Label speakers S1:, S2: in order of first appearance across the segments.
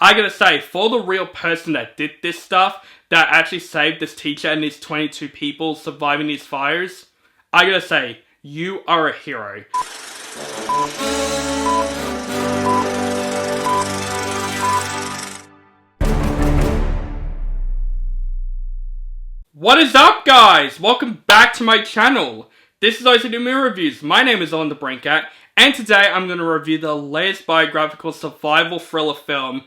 S1: I gotta say, for the real person that did this stuff, that actually saved this teacher and these 22 people surviving these fires, I gotta say, you are a hero. What is up, guys? Welcome back to my channel. This is OCD Movie Reviews. My name is On the Brink At, and today I'm going to review the latest biographical survival thriller film,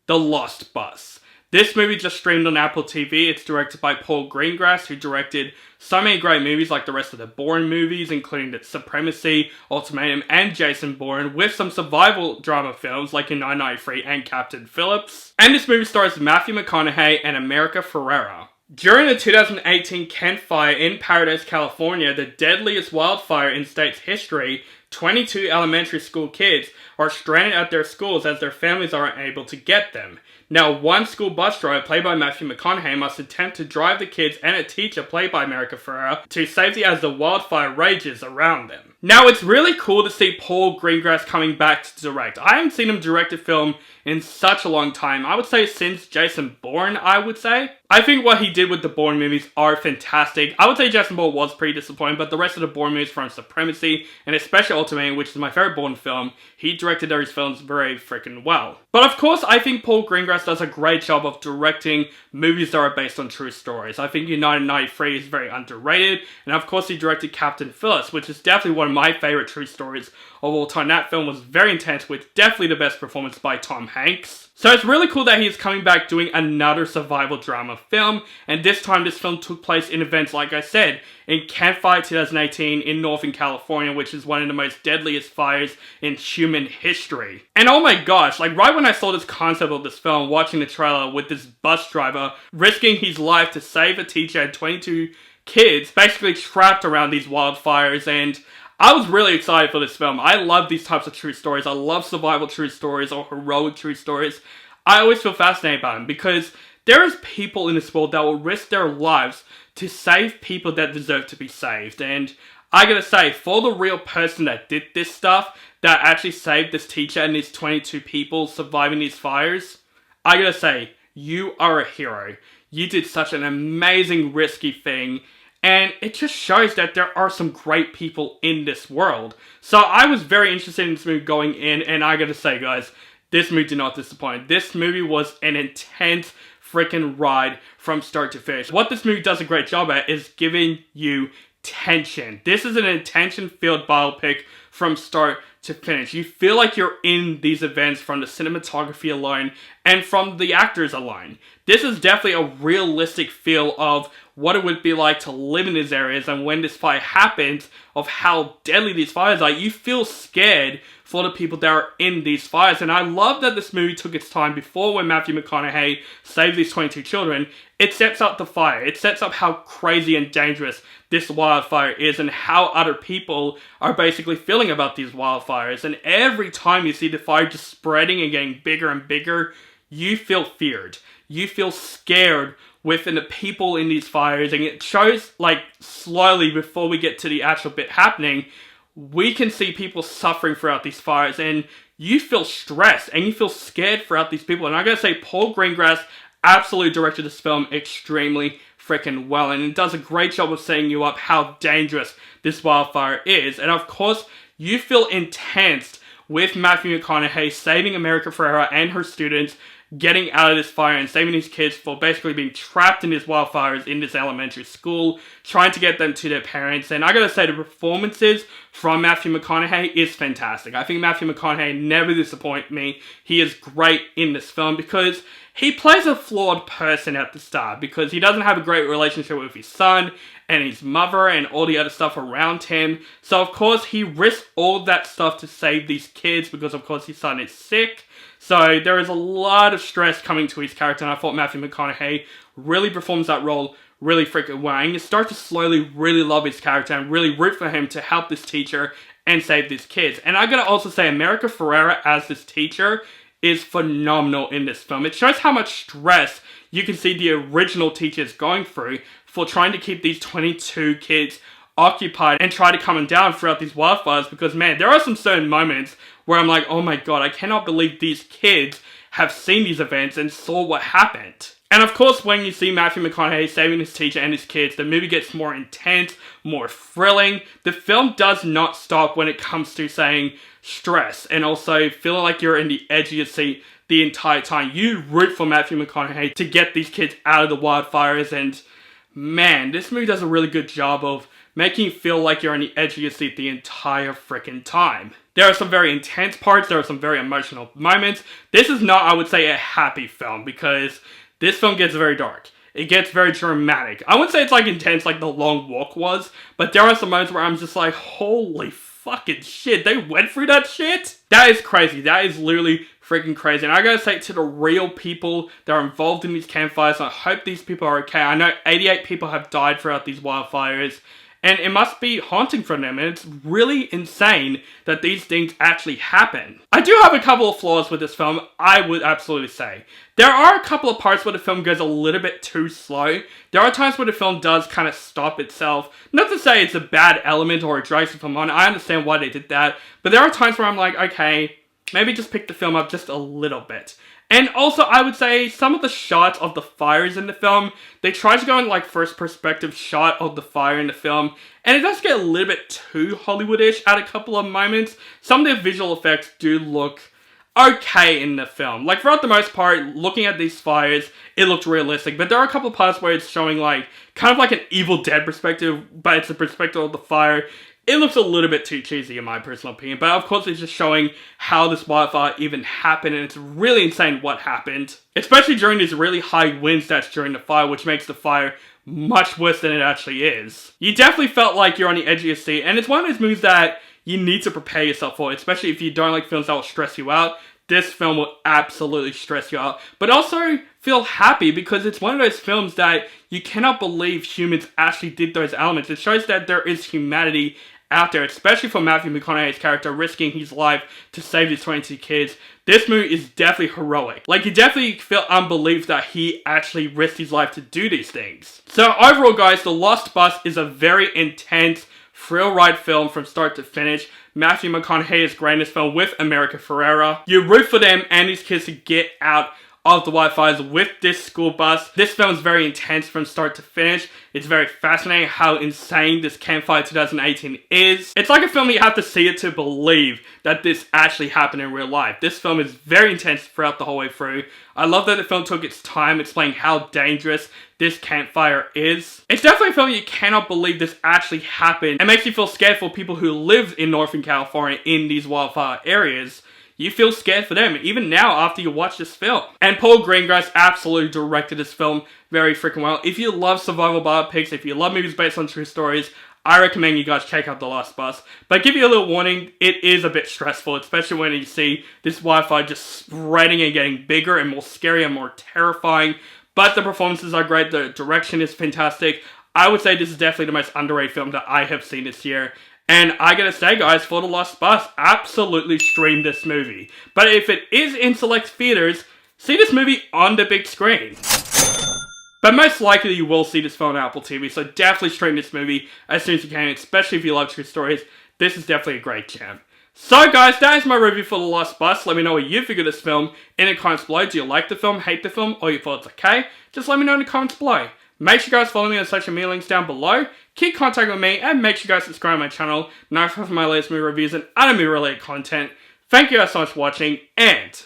S1: The Lost Bus. This movie just streamed on Apple TV. It's directed by Paul Greengrass, who directed so many great movies like the rest of the Bourne movies, including The Supremacy, Ultimatum, and Jason Bourne, with some survival drama films like in 1993 and Captain Phillips. And this movie stars Matthew McConaughey and America Ferrera. During the 2018 Kent Fire in Paradise, California, the deadliest wildfire in state's history, 22 elementary school kids are stranded at their schools as their families aren't able to get them. Now, one school bus driver, played by Matthew McConaughey, must attempt to drive the kids and a teacher, played by America Ferrera, to safety as the wildfire rages around them. Now, it's really cool to see Paul Greengrass coming back to direct. I haven't seen him direct a film in such a long time. I would say since Jason Bourne, I would say. I think what he did with the Bourne movies are fantastic. I would say Jason Bourne was pretty disappointing, but the rest of the Bourne movies, from Supremacy, and especially Ultimatum, which is my favorite Bourne film, he directed those films very freaking well. But of course, I think Paul Greengrass does a great job of directing movies that are based on true stories. I think United 93 is very underrated, and of course he directed Captain Phillips, which is definitely one of my favorite true stories of all time. That film was very intense, with definitely the best performance by Tom Hanks. So it's really cool that he is coming back doing another survival drama film, and this time this film took place in events, like I said, in Kent Fire 2018 in Northern California, which is one of the most deadliest fires in human history. And oh my gosh, like right when I saw this concept of this film, watching the trailer with this bus driver risking his life to save a teacher and 22 kids basically trapped around these wildfires, and I was really excited for this film. I love these types of true stories. I love survival true stories or heroic true stories. I always feel fascinated by them because there is people in this world that will risk their lives to save people that deserve to be saved. And I gotta say, for the real person that did this stuff, that actually saved this teacher and these 22 people surviving these fires, I gotta say, you are a hero. You did such an amazing, risky thing. And it just shows that there are some great people in this world. So I was very interested in this movie going in, and I gotta say, guys, this movie did not disappoint. This movie was an intense freaking ride from start to finish. What this movie does a great job at is giving you tension. This is an intention-filled biopic from start to finish. You feel like you're in these events from the cinematography alone and from the actors alone. This is definitely a realistic feel of what it would be like to live in these areas, and when this fire happens, of how deadly these fires are. You feel scared for the people that are in these fires, and I love that this movie took its time before when Matthew McConaughey saved these 22 children. It sets up the fire. It sets up how crazy and dangerous this wildfire is and how other people are basically feeling about these wildfires. And every time you see the fire just spreading and getting bigger and bigger, you feel feared. You feel scared within the people in these fires, and it shows, like, slowly before we get to the actual bit happening, we can see people suffering throughout these fires, and you feel stressed and you feel scared throughout these people. And I gotta say, Paul Greengrass absolutely directed this film extremely freaking well, and it does a great job of setting you up how dangerous this wildfire is. And of course, you feel intense with Matthew McConaughey saving America Ferrera and her students, getting out of this fire and saving these kids for basically being trapped in these wildfires in this elementary school, trying to get them to their parents. And I gotta say, the performances from Matthew McConaughey is fantastic. I think Matthew McConaughey never disappoints me. He is great in this film because he plays a flawed person at the start, because he doesn't have a great relationship with his son and his mother and all the other stuff around him. So of course he risks all that stuff to save these kids because of course his son is sick. So there is a lot of stress coming to his character, and I thought Matthew McConaughey really performs that role really freaking well. And you start to slowly really love his character and really root for him to help this teacher and save these kids. And I gotta also say, America Ferrera as this teacher is phenomenal in this film. It shows how much stress you can see the original teachers going through for trying to keep these 22 kids occupied and try to calm them down throughout these wildfires, because man, there are some certain moments where I'm like, oh my god, I cannot believe these kids have seen these events and saw what happened. And of course, when you see Matthew McConaughey saving his teacher and his kids, the movie gets more intense, more thrilling. The film does not stop when it comes to saying stress and also feeling like you're in the edge of your seat the entire time. You root for Matthew McConaughey to get these kids out of the wildfires, and man, this movie does a really good job of making you feel like you're on the edge of your seat the entire freaking time. There are some very intense parts, there are some very emotional moments. This is not, I would say, a happy film because this film gets very dark. It gets very dramatic. I wouldn't say it's like intense like The Long Walk was, but there are some moments where I'm just like, holy fucking shit, they went through that shit? That is crazy. That is literally freaking crazy. And I gotta say to the real people that are involved in these campfires, I hope these people are okay. I know 88 people have died throughout these wildfires, and it must be haunting for them, and it's really insane that these things actually happen. I do have a couple of flaws with this film, I would absolutely say. There are a couple of parts where the film goes a little bit too slow. There are times where the film does kind of stop itself. Not to say it's a bad element or it drags the film on, I understand why they did that, but there are times where I'm like, okay, maybe just pick the film up just a little bit. And also, I would say some of the shots of the fires in the film, they try to go in like first perspective shot of the fire in the film, and it does get a little bit too Hollywoodish at a couple of moments. Some of the visual effects do look okay in the film. Like throughout the most part, looking at these fires, it looked realistic, but there are a couple of parts where it's showing like, kind of like an Evil Dead perspective, but it's the perspective of the fire. It looks a little bit too cheesy in my personal opinion, but of course it's just showing how this wildfire even happened, and it's really insane what happened. Especially during these really high winds that's during the fire, which makes the fire much worse than it actually is. You definitely felt like you're on the edge of your seat, and it's one of those movies that you need to prepare yourself for, especially if you don't like films that will stress you out. This film will absolutely stress you out, but also feel happy because it's one of those films that you cannot believe humans actually did those elements. It shows that there is humanity out there, especially for Matthew McConaughey's character risking his life to save these 22 kids. This movie is definitely heroic. Like, you definitely feel unbelievable that he actually risked his life to do these things. So overall, guys, The Lost Bus is a very intense, thrill ride film from start to finish. Matthew McConaughey's greatest film with America Ferrera. You root for them and these kids to get out of the wildfires with this school bus. This film is very intense from start to finish. It's very fascinating how insane this Campfire 2018 is. It's like a film that you have to see it to believe that this actually happened in real life. This film is very intense throughout the whole way through. I love that the film took its time explaining how dangerous this campfire is. It's definitely a film you cannot believe this actually happened. It makes you feel scared for people who live in Northern California in these wildfire areas. You feel scared for them, even now after you watch this film. And Paul Greengrass absolutely directed this film very freaking well. If you love survival biopics, if you love movies based on true stories, I recommend you guys check out The Lost Bus. But give you a little warning, it is a bit stressful, especially when you see this wildfire just spreading and getting bigger and more scary and more terrifying. But the performances are great, the direction is fantastic. I would say this is definitely the most underrated film that I have seen this year. And I gotta say, guys, for The Lost Bus, absolutely stream this movie. But if it is in select theaters, see this movie on the big screen. But most likely you will see this film on Apple TV, so definitely stream this movie as soon as you can, especially if you love true stories. This is definitely a great gem. So guys, that is my review for The Lost Bus. Let me know what you think of this film in the comments below. Do you like the film, hate the film, or you thought it's okay? Just let me know in the comments below. Make sure you guys follow me on social media links down below. Keep contact with me, and make sure you guys subscribe to my channel. Notify for my latest movie reviews and other movie related content. Thank you guys so much for watching, and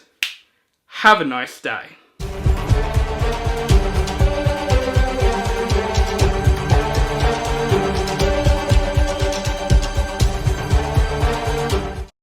S1: have a nice day.